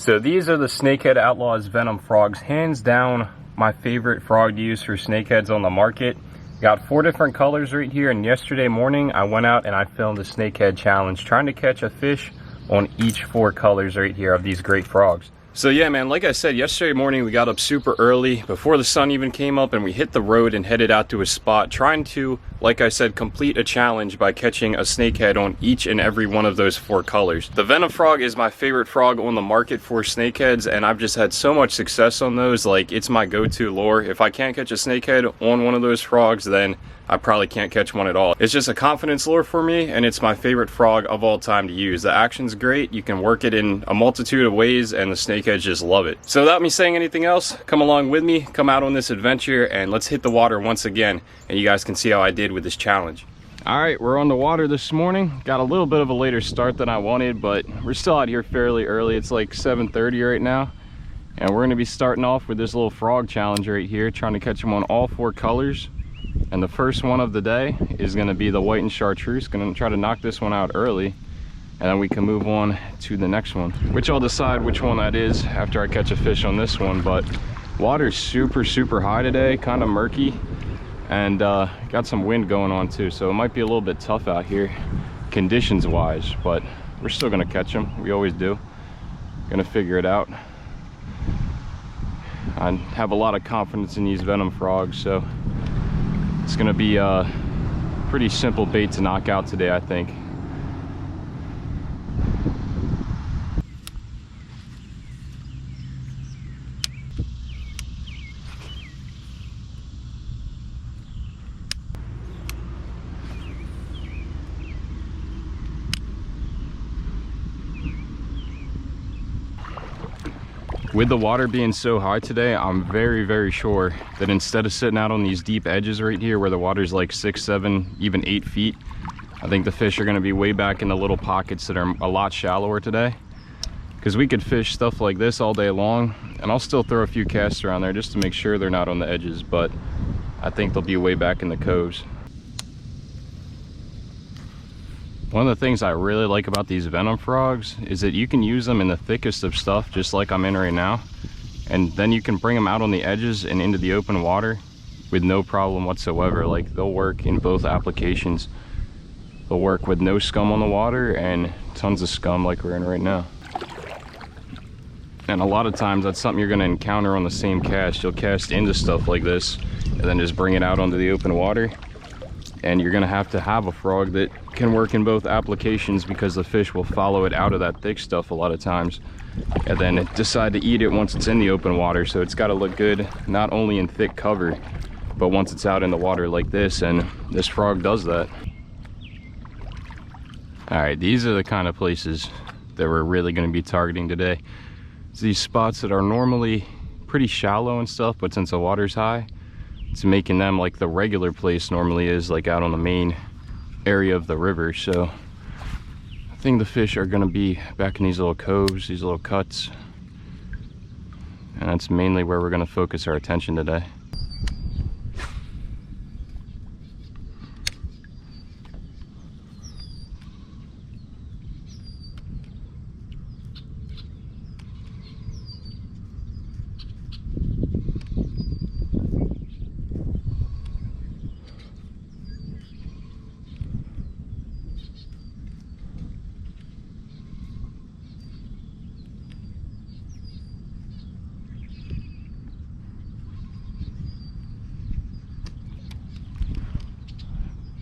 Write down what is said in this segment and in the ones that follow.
So these are the Snakehead Outlaws Venom frogs. Hands down, my favorite frog to use for snakeheads on the market. Got 4 different colors right here, and yesterday morning I went out and I filmed a snakehead challenge trying to catch a fish on each 4 colors right here of these great frogs. So yeah, man, like I said, yesterday morning we got up super early before the sun even came up, and we hit the road and headed out to a spot trying to, like I said, complete a challenge by catching a snakehead on each and every one of those 4 colors. The Venom frog is my favorite frog on the market for snakeheads, and I've just had so much success on those. Like, it's my go-to lure. If I can't catch a snakehead on one of those frogs, then I probably can't catch one at all. It's just a confidence lure for me, and it's my favorite frog of all time to use. The action's great. You can work it in a multitude of ways, and the snakeheads just love it. So without me saying anything else, come along with me, come out on this adventure, and let's hit the water once again, and you guys can see how I did with this challenge. All right, we're on the water this morning. Got a little bit of a later start than I wanted, but we're still out here fairly early. It's like 7:30 right now, and we're gonna be starting off with this little frog challenge right here, trying to catch them on all 4 colors. And the first one of the day is going to be the white and chartreuse. Going to try to knock this one out early, and then we can move on to the next one, which I'll decide which one that is after I catch a fish on this one. But water's super high today, kind of murky, and got some wind going on too, so it might be a little bit tough out here conditions wise, but we're still going to catch them. We always do. Gonna figure it out. I have a lot of confidence in these Venom frogs, so it's gonna be a pretty simple bait to knock out today, I think. With the water being so high today, I'm very sure that instead of sitting out on these deep edges right here where the water's like 6, 7, even 8 feet, I think the fish are gonna be way back in the little pockets that are a lot shallower today. Because we could fish stuff like this all day long, and I'll still throw a few casts around there just to make sure they're not on the edges, but I think they'll be way back in the coves. One of the things I really like about these Venom frogs is that you can use them in the thickest of stuff, just like I'm in right now, and then you can bring them out on the edges and into the open water with no problem whatsoever. Like, they'll work in both applications. They'll work with no scum on the water and tons of scum like we're in right now. And a lot of times that's something you're going to encounter on the same cast. You'll cast into stuff like this and then just bring it out onto the open water, and you're going to have a frog that can work in both applications, because the fish will follow it out of that thick stuff a lot of times and then decide to eat it once it's in the open water. So it's got to look good not only in thick cover, but once it's out in the water like this, and this frog does that. All right, these are the kind of places that we're really going to be targeting today. It's these spots that are normally pretty shallow and stuff, but since the water's high, it's making them like the regular place normally is, like out on the main area of the river. So I think the fish are going to be back in these little coves, these little cuts, and that's mainly where we're going to focus our attention today.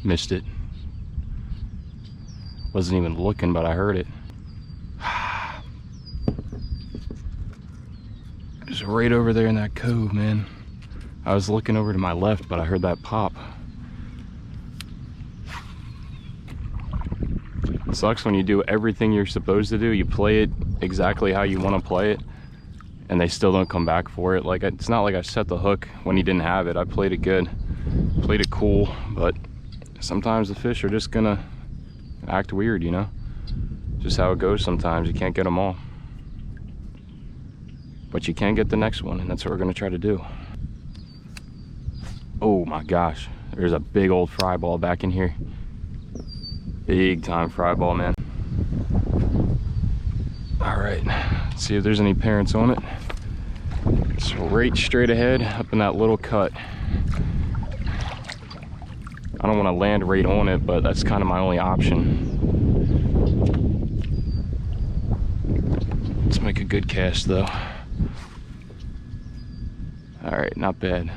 Missed it. Wasn't even looking, but I heard it. It was right over there in that cove, man. I was looking over to my left, but I heard that pop. It sucks when you do everything you're supposed to do. You play it exactly how you want to play it, and they still don't come back for it. Like, it's not like I set the hook when he didn't have it. I played it good, played it cool, but sometimes the fish are just gonna act weird, you know? Just how it goes sometimes. You can't get them all. But you can get the next one, and that's what we're gonna try to do. Oh my gosh, there's a big old fry ball back in here. Big time fry ball, man. All right, See if there's any parents on it. It's right straight ahead up in that little cut. I don't want to land right on it, but that's kind of my only option. Let's make a good cast though. All right, not bad.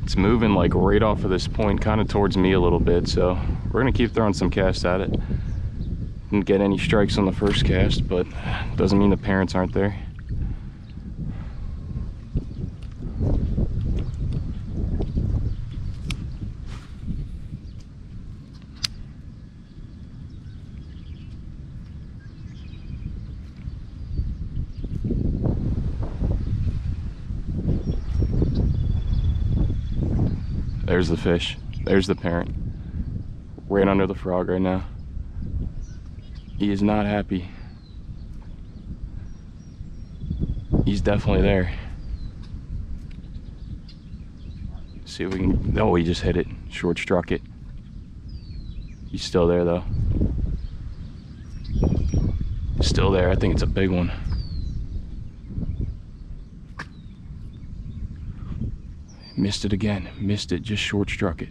It's moving like right off of this point, kind of towards me a little bit, so we're gonna keep throwing some casts at it. Didn't get any strikes on the first cast, but doesn't mean the parents aren't there. There's the fish. There's the parent. Right under the frog right now. He is not happy. He's definitely there. See if we can. Oh, he just hit it. Short struck it. He's still there though. Still there. I think it's a big one. Missed it again. Missed it. Just short struck it.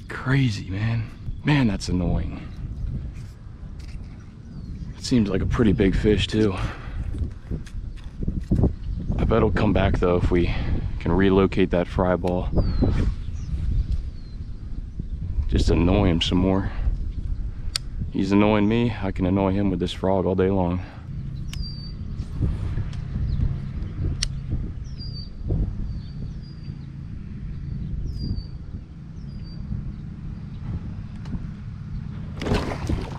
Crazy, man. Man, that's annoying. It seems like a pretty big fish too. I bet it'll come back though if we can relocate that fry ball. Just annoy him some more. He's annoying me. I can annoy him with this frog all day long.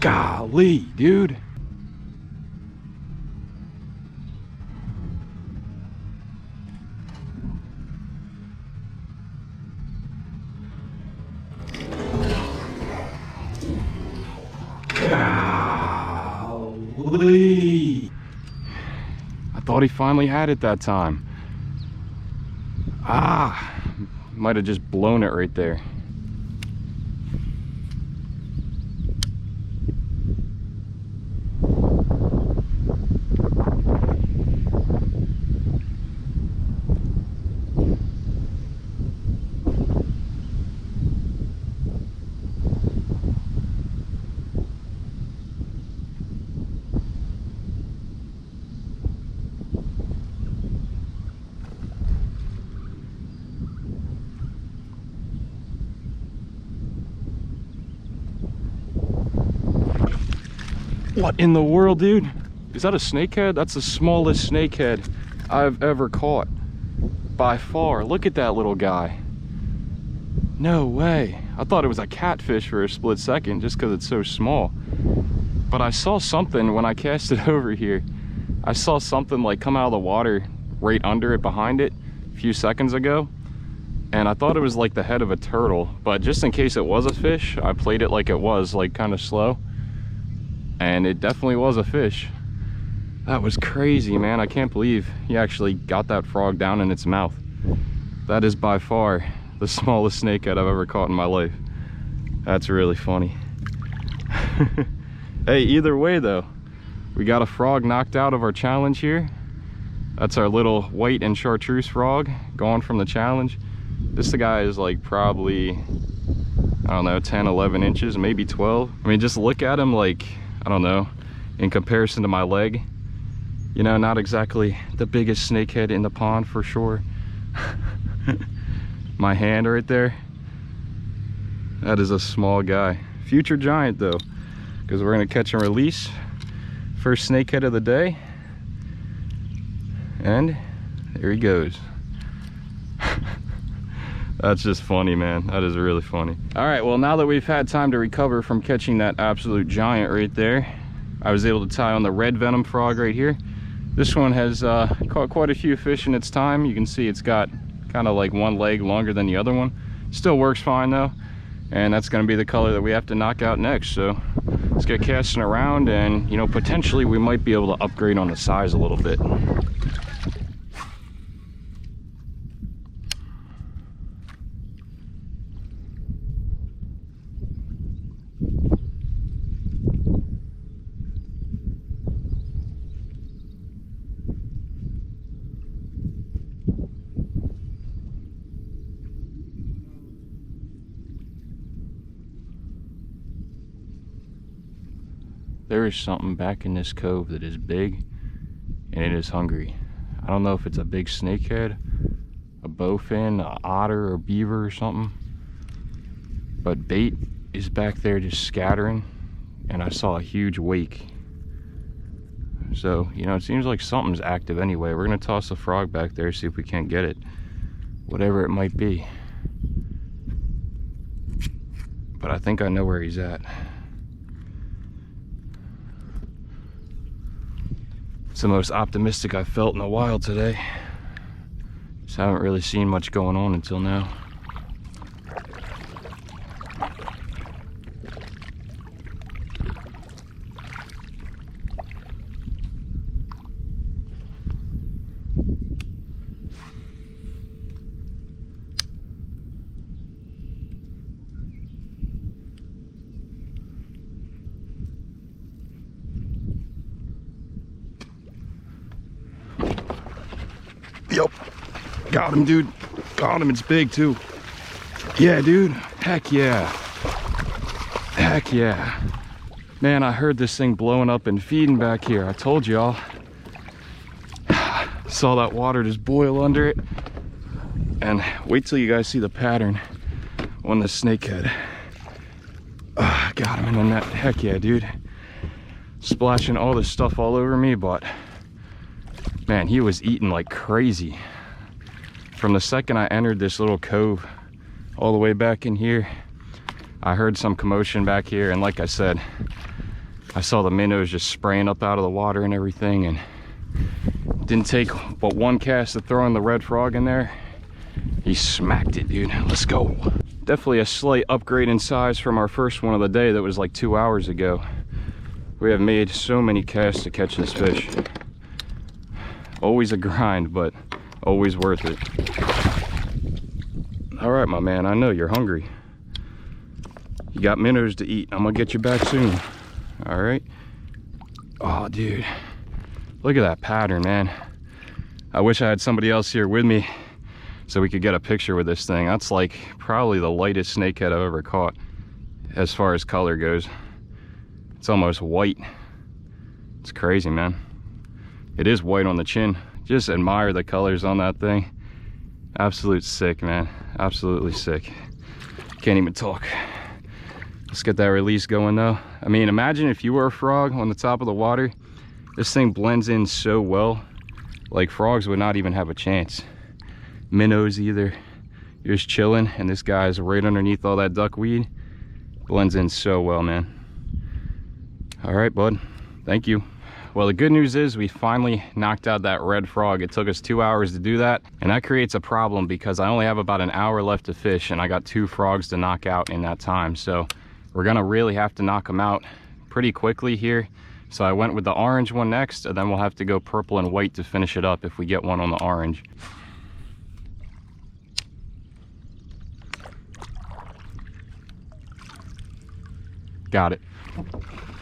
Golly, dude. Golly. I thought he finally had it that time. Might have just blown it right there. What in the world, dude? Is that a snakehead? That's the smallest snakehead I've ever caught. By far. Look at that little guy. No way. I thought it was a catfish for a split second just because it's so small. But I saw something when I cast it over here. I saw something like come out of the water right under it, behind it, a few seconds ago. And I thought it was like the head of a turtle. But just in case it was a fish, I played it like it was, like kind of slow. And it definitely was a fish. That was crazy, man. I can't believe he actually got that frog down in its mouth. That is by far the smallest snakehead I've ever caught in my life. That's really funny. Hey, either way though, we got a frog knocked out of our challenge here. That's our little white and chartreuse frog gone from the challenge. This guy is like probably, I don't know, 10, 11 inches, maybe 12. I mean, just look at him like, I don't know, in comparison to my leg. You know, not exactly the biggest snakehead in the pond for sure. My hand right there. That is a small guy. Future giant though, because we're gonna catch and release. First snakehead of the day. And there he goes. That's just funny, man. That is really funny. All right, well, now that we've had time to recover from catching that absolute giant right there, I was able to tie on the red Venom frog right here. This one has caught quite a few fish in its time. You can see it's got kind of like one leg longer than the other one. Still works fine though. And that's gonna be the color that we have to knock out next. So let's get casting around, and you know, potentially we might be able to upgrade on the size a little bit. There is something back in this cove that is big, and it is hungry. I don't know if it's a big snakehead, a bowfin, a otter, or beaver or something, but bait is back there just scattering, and I saw a huge wake. So, you know, it seems like something's active anyway. We're gonna toss the frog back there, see if we can't get it, whatever it might be. But I think I know where he's at. It's the most optimistic I've felt in a while today. Just haven't really seen much going on until now. Yup, got him, dude. Got him, it's big too. Yeah, dude, heck yeah. Heck yeah. Man, I heard this thing blowing up and feeding back here. I told y'all. Saw that water just boil under it. And wait till you guys see the pattern on the snakehead. Got him in the net, heck yeah, dude. Splashing all this stuff all over me, but man, he was eating like crazy. From the second I entered this little cove all the way back in here, I heard some commotion back here, and like I said, I saw the minnows just spraying up out of the water and everything, and didn't take but one cast of throwing the red frog in there. He smacked it, dude. Let's go. Definitely a slight upgrade in size from our first one of the day that was like 2 hours ago. We have made so many casts to catch this fish. Always a grind, but always worth it. All right, my man, I know you're hungry. You got minnows to eat. I'm gonna get you back soon. All right. Oh, dude, look at that pattern, man. I wish I had somebody else here with me so we could get a picture with this thing. That's like probably the lightest snakehead I've ever caught as far as color goes. It's almost white. It's crazy, man. It is white on the chin. Just admire the colors on that thing. Absolute sick, man. Absolutely sick. Can't even talk. Let's get that release going though. I mean, imagine if you were a frog on the top of the water. This thing blends in so well. Like, frogs would not even have a chance. Minnows either. You're just chilling, and this guy's right underneath all that duckweed. Blends in so well, man. All right, bud. Thank you. Well, the good news is we finally knocked out that red frog. It took us 2 hours to do that, and that creates a problem because I only have about an hour left to fish, and I got 2 frogs to knock out in that time. So we're gonna really have to knock them out pretty quickly here. So I went with the orange one next, and then we'll have to go purple and white to finish it up if we get one on the orange. Got it.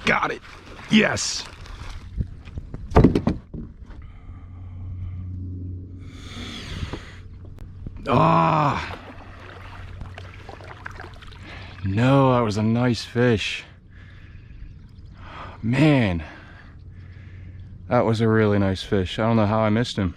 Got it. Yes. Ah. No, that was a nice fish. Man, that was a really nice fish. I don't know how I missed him.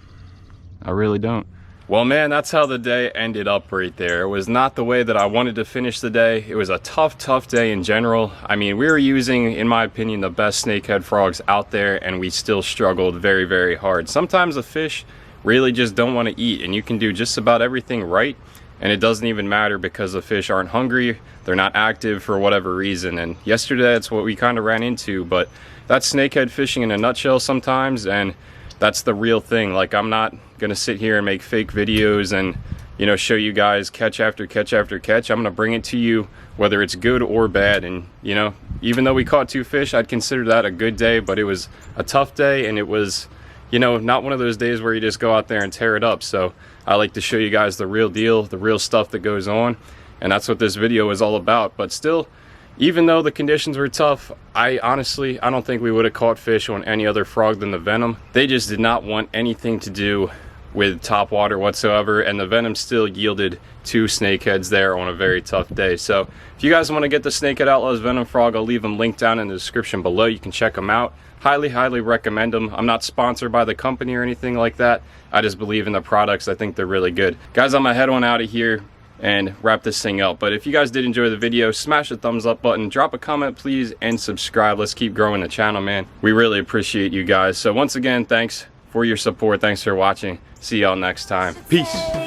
I really don't. Well, man, that's how the day ended up right there. It was not the way that I wanted to finish the day. It was a tough day in general. I mean, we were using, in my opinion, the best snakehead frogs out there, and we still struggled very hard. Sometimes the fish really just don't want to eat, and you can do just about everything right, and it doesn't even matter because the fish aren't hungry, they're not active for whatever reason. And yesterday that's what we kind of ran into. But that's snakehead fishing in a nutshell sometimes, and that's the real thing. Like, I'm not gonna sit here and make fake videos and, you know, show you guys catch after catch after catch. I'm gonna bring it to you whether it's good or bad. And, you know, even though we caught 2 fish, I'd consider that a good day, but it was a tough day, and it was, you know, not one of those days where you just go out there and tear it up. So I like to show you guys the real deal, the real stuff that goes on, and that's what this video is all about. But still, even though the conditions were tough, I don't think we would have caught fish on any other frog than the Venom. They just did not want anything to do with top water whatsoever, and the Venom still yielded 2 snakeheads there on a very tough day. So if you guys want to get the Snakehead Outlaws Venom frog, I'll leave them linked down in the description below. You can check them out. Highly recommend them. I'm not sponsored by the company or anything like that. I just believe in the products. I think they're really good. Guys, I'm gonna head on out of here and wrap this thing up. But if you guys did enjoy the video, smash the thumbs up button, drop a comment please, and subscribe. Let's keep growing the channel, man. We really appreciate you guys. So once again, thanks for your support. Thanks for watching. See y'all next time. Peace.